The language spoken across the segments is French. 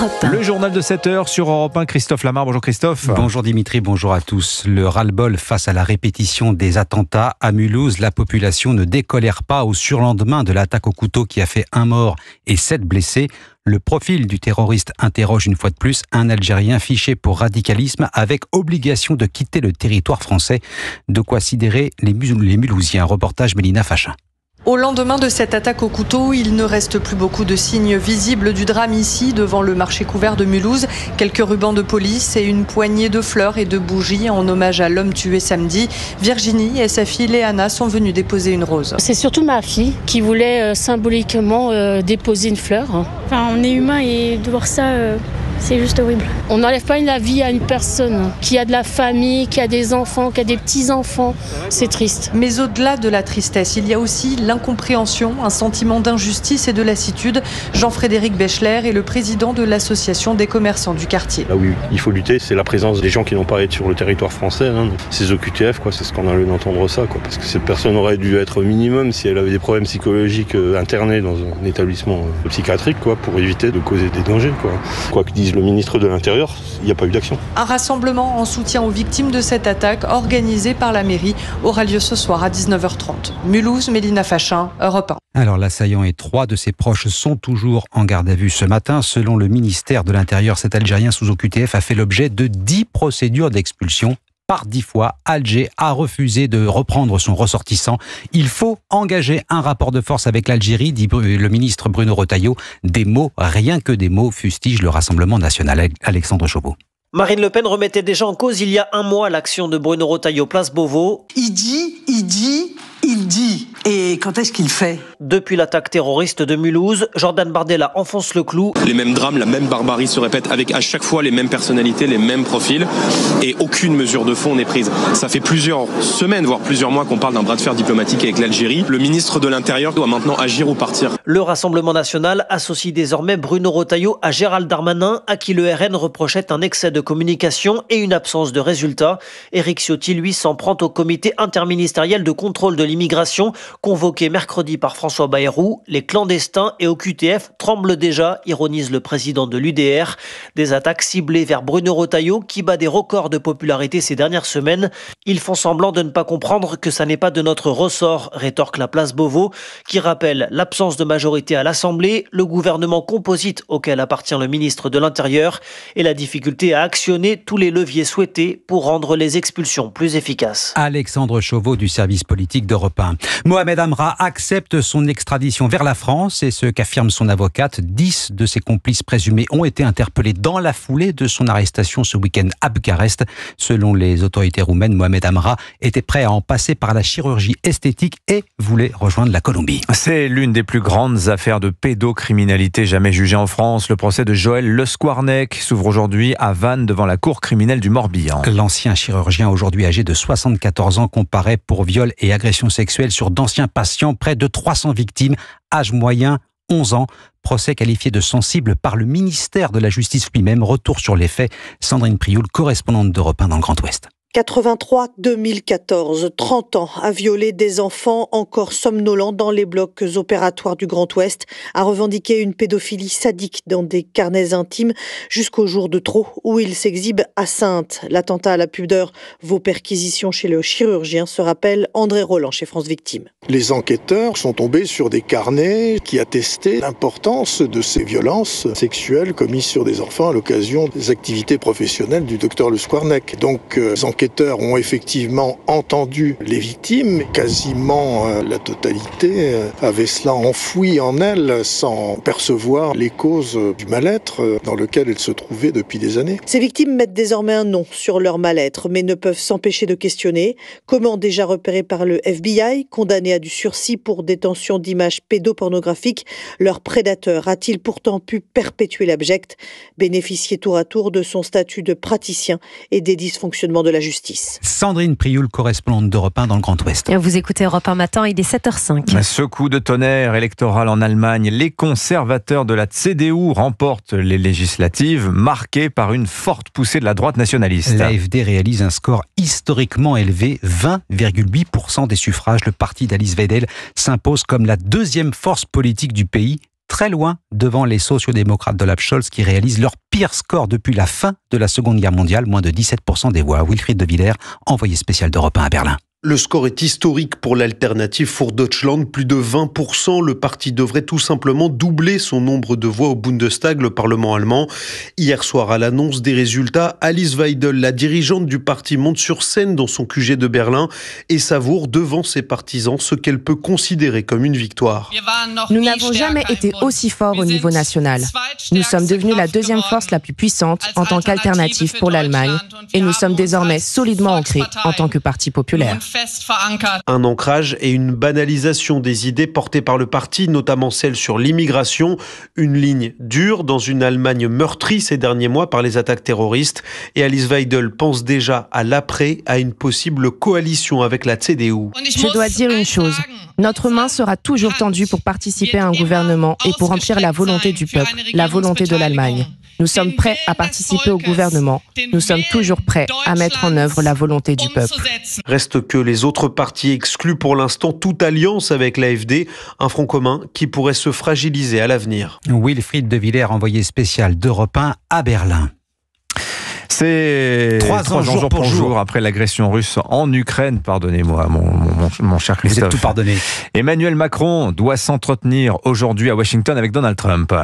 Europe 1. Le journal de 7h sur Europe 1, Christophe Lamar. Bonjour Christophe. Bonjour Dimitri, bonjour à tous. Le ras-le-bol face à la répétition des attentats à Mulhouse. La population ne décolère pas au surlendemain de l'attaque au couteau qui a fait 1 mort et 7 blessés. Le profil du terroriste interroge une fois de plus un Algérien fiché pour radicalisme avec obligation de quitter le territoire français. De quoi sidérer les Mulhousiens. Reportage Mélina Fachin. Au lendemain de cette attaque au couteau, il ne reste plus beaucoup de signes visibles du drame ici, devant le marché couvert de Mulhouse. Quelques rubans de police et une poignée de fleurs et de bougies en hommage à l'homme tué samedi. Virginie et sa fille Léana sont venues déposer une rose. C'est surtout ma fille qui voulait symboliquement déposer une fleur. Enfin, on est humain et de voir ça... c'est juste horrible. On n'enlève pas la vie à une personne qui a de la famille, qui a des enfants, qui a des petits-enfants. C'est triste. Mais au-delà de la tristesse, il y a aussi l'incompréhension, un sentiment d'injustice et de lassitude. Jean-Frédéric Bechler est le président de l'association des commerçants du quartier. Là où il faut lutter, c'est la présence des gens qui n'ont pas été sur le territoire français. Ces OQTF, c'est scandaleux d'entendre ça. Parce que cette personne aurait dû être au minimum, si elle avait des problèmes psychologiques, internée dans un établissement psychiatrique, pour éviter de causer des dangers. Quoi que dise le ministre de l'Intérieur, il n'y a pas eu d'action. Un rassemblement en soutien aux victimes de cette attaque organisé par la mairie aura lieu ce soir à 19h30. Mulhouse, Mélina Fachin, Europe 1. Alors l'assaillant et 3 de ses proches sont toujours en garde à vue ce matin. Selon le ministère de l'Intérieur, cet Algérien sous OQTF a fait l'objet de 10 procédures d'expulsion. Par 10 fois, Alger a refusé de reprendre son ressortissant. Il faut engager un rapport de force avec l'Algérie, dit le ministre Bruno Retailleau. Des mots, rien que des mots, fustige le Rassemblement national. Alexandre Chauveau. Marine Le Pen remettait déjà en cause il y a 1 mois l'action de Bruno Retailleau place Beauvau. Il dit. Et quand est-ce qu'il fait ? Depuis l'attaque terroriste de Mulhouse, Jordan Bardella enfonce le clou. Les mêmes drames, la même barbarie se répète avec à chaque fois les mêmes personnalités, les mêmes profils et aucune mesure de fond n'est prise. Ça fait plusieurs semaines, voire plusieurs mois qu'on parle d'un bras de fer diplomatique avec l'Algérie. Le ministre de l'Intérieur doit maintenant agir ou partir. Le Rassemblement national associe désormais Bruno Retailleau à Gérald Darmanin, à qui le RN reprochait un excès de communication et une absence de résultats. Éric Ciotti, lui, s'en prend au comité interministériel de contrôle de l'immigration, convoqué mercredi par François Bayrou. Les clandestins et OQTF tremblent déjà, ironise le président de l'UDR. Des attaques ciblées vers Bruno Retailleau qui bat des records de popularité ces dernières semaines. Ils font semblant de ne pas comprendre que ça n'est pas de notre ressort, rétorque la place Beauvau, qui rappelle l'absence de majorité à l'Assemblée, le gouvernement composite auquel appartient le ministre de l'Intérieur et la difficulté à actionner tous les leviers souhaités pour rendre les expulsions plus efficaces. Alexandre Chauveau du service politique d'Europe 1. Mohamed Amra accepte son extradition vers la France et ce qu'affirme son avocate. 10 de ses complices présumés ont été interpellés dans la foulée de son arrestation ce week-end à Bucarest. Selon les autorités roumaines, Mohamed Amra était prêt à en passer par la chirurgie esthétique et voulait rejoindre la Colombie. C'est l'une des plus grandes affaires de pédocriminalité jamais jugées en France. Le procès de Joël Le Squarnec s'ouvre aujourd'hui à Vannes devant la cour criminelle du Morbihan. L'ancien chirurgien, aujourd'hui âgé de 74 ans, comparaît pour viol et agression sexuelle sur d'anciens patients, près de 300 victimes, âge moyen 11 ans. Procès qualifié de sensible par le ministère de la Justice lui-même. Retour sur les faits. Sandrine Prioul, correspondante d'Europe 1 dans le Grand Ouest. 83-2014, 30 ans, a violé des enfants encore somnolents dans les blocs opératoires du Grand Ouest, a revendiqué une pédophilie sadique dans des carnets intimes jusqu'au jour de trop où il s'exhibe à Saintes. L'attentat à la pudeur vaut perquisition chez le chirurgien, se rappelle André Roland chez France Victimes. Les enquêteurs sont tombés sur des carnets qui attestaient l'importance de ces violences sexuelles commises sur des enfants à l'occasion des activités professionnelles du docteur Le Squarnec. Donc, les enquêteurs ont effectivement entendu les victimes. Quasiment la totalité avait cela enfoui en elles sans percevoir les causes du mal-être dans lequel elles se trouvaient depuis des années. Ces victimes mettent désormais un nom sur leur mal-être, mais ne peuvent s'empêcher de questionner. Comment déjà repéré par le FBI, condamné à du sursis pour détention d'images pédopornographiques, leur prédateur a-t-il pourtant pu perpétuer l'abject, bénéficier tour à tour de son statut de praticien et des dysfonctionnements de la justice. Sandrine Prioul, correspondante d'Europe 1 dans le Grand Ouest. Vous écoutez Europe 1 matin, il est 7h05. Ce coup de tonnerre électoral en Allemagne, les conservateurs de la CDU remportent les législatives, marquées par une forte poussée de la droite nationaliste. L'AfD réalise un score historiquement élevé, 20,8% des suffrages. Le parti d'Alice Weidel s'impose comme la deuxième force politique du pays. très loin devant les sociodémocrates d'Olaf Scholz qui réalisent leur pire score depuis la fin de la Seconde Guerre mondiale, moins de 17% des voix. Wilfried de Villers, envoyé spécial d'Europe 1 à Berlin. Le score est historique pour l'alternative pour Deutschland, plus de 20%. Le parti devrait tout simplement doubler son nombre de voix au Bundestag, le Parlement allemand. Hier soir, à l'annonce des résultats, Alice Weidel, la dirigeante du parti, monte sur scène dans son QG de Berlin et savoure devant ses partisans ce qu'elle peut considérer comme une victoire. Nous n'avons jamais été aussi forts au niveau national. Nous sommes devenus la deuxième force la plus puissante en tant qu'alternative pour l'Allemagne et nous sommes désormais solidement ancrés en tant que parti populaire. Un ancrage et une banalisation des idées portées par le parti, notamment celle sur l'immigration. Une ligne dure dans une Allemagne meurtrie ces derniers mois par les attaques terroristes. Et Alice Weidel pense déjà à l'après, à une possible coalition avec la CDU. Je dois dire une chose. Notre main sera toujours tendue pour participer à un gouvernement et pour remplir la volonté du peuple, la volonté de l'Allemagne. Nous sommes prêts à participer au gouvernement. Nous sommes toujours prêts à mettre en œuvre la volonté du peuple. Reste que les autres partis excluent pour l'instant toute alliance avec l'AfD, un front commun qui pourrait se fragiliser à l'avenir. Wilfried de Villers, envoyé spécial d'Europe 1 à Berlin. C'est 3 ans jour pour jour après l'agression russe en Ukraine. Pardonnez-moi, mon cher Christophe. Vous êtes tout pardonné. Emmanuel Macron doit s'entretenir aujourd'hui à Washington avec Donald Trump.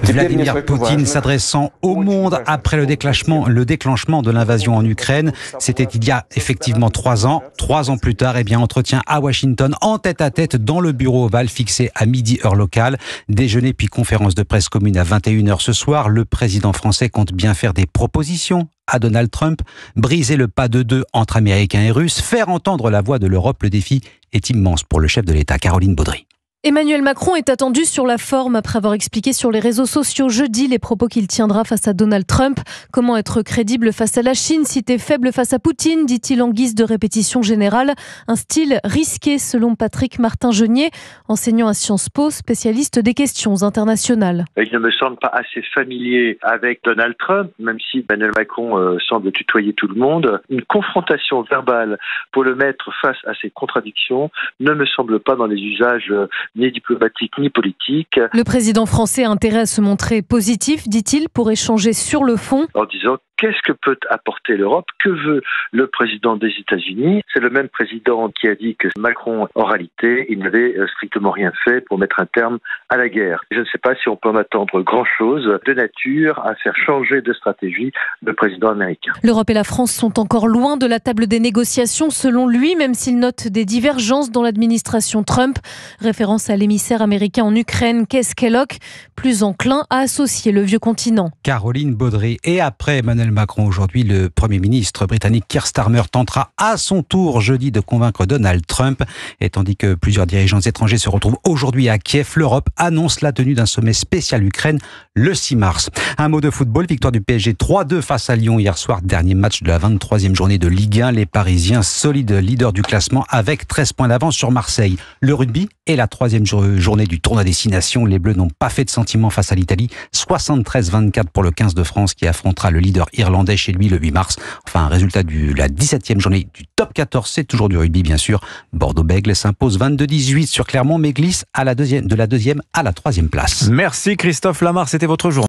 Vladimir Poutine s'adressant au monde après le déclenchement de l'invasion en Ukraine. C'était il y a effectivement 3 ans. 3 ans plus tard, entretien à Washington en tête-à-tête dans le bureau ovale fixé à midi heure locale. Déjeuner puis conférence de presse commune à 21h ce soir. Le président français compte bien faire des propositions à Donald Trump, briser le pas de deux entre Américains et Russes, faire entendre la voix de l'Europe. Le défi est immense pour le chef de l'État, Caroline Baudry. Emmanuel Macron est attendu sur la forme après avoir expliqué sur les réseaux sociaux jeudi les propos qu'il tiendra face à Donald Trump. Comment être crédible face à la Chine si t'es faible face à Poutine, dit-il en guise de répétition générale. Un style risqué selon Patrick Martin-Genier, enseignant à Sciences Po, spécialiste des questions internationales. Il ne me semble pas assez familier avec Donald Trump, même si Emmanuel Macron semble tutoyer tout le monde. Une confrontation verbale pour le mettre face à ses contradictions ne me semble pas dans les usages ni diplomatique ni politique. Le président français a intérêt à se montrer positif, dit-il, pour échanger sur le fond. En disant qu'est-ce que peut apporter l'Europe? Que veut le président des États-Unis? C'est le même président qui a dit que Macron, en réalité, il n'avait strictement rien fait pour mettre un terme à la guerre. Je ne sais pas si on peut en attendre grand-chose de nature à faire changer de stratégie le président américain. L'Europe et la France sont encore loin de la table des négociations, selon lui, même s'il note des divergences dans l'administration Trump. Référence à l'émissaire américain en Ukraine, Keith Kellogg, plus enclin à associer le vieux continent. Caroline Baudry. Et après Emmanuel Macron aujourd'hui, le Premier ministre britannique Keir Starmer tentera à son tour jeudi de convaincre Donald Trump. Et tandis que plusieurs dirigeants étrangers se retrouvent aujourd'hui à Kiev, l'Europe annonce la tenue d'un sommet spécial Ukraine le 6 mars. Un mot de football, victoire du PSG 3-2 face à Lyon hier soir, dernier match de la 23e journée de Ligue 1. Les Parisiens, solides leaders du classement avec 13 points d'avance sur Marseille. Le rugby est la 3e journée du tournoi Destination. Les Bleus n'ont pas fait de sentiment face à l'Italie. 73-24 pour le 15 de France qui affrontera le leader irlandais chez lui le 8 mars. Enfin, un résultat de la 17e journée du top 14, c'est toujours du rugby bien sûr. Bordeaux-Bègles s'impose 22-18 sur Clermont mais glisse de la 2e à la 3e place. Merci Christophe Lamar, c'était votre journée.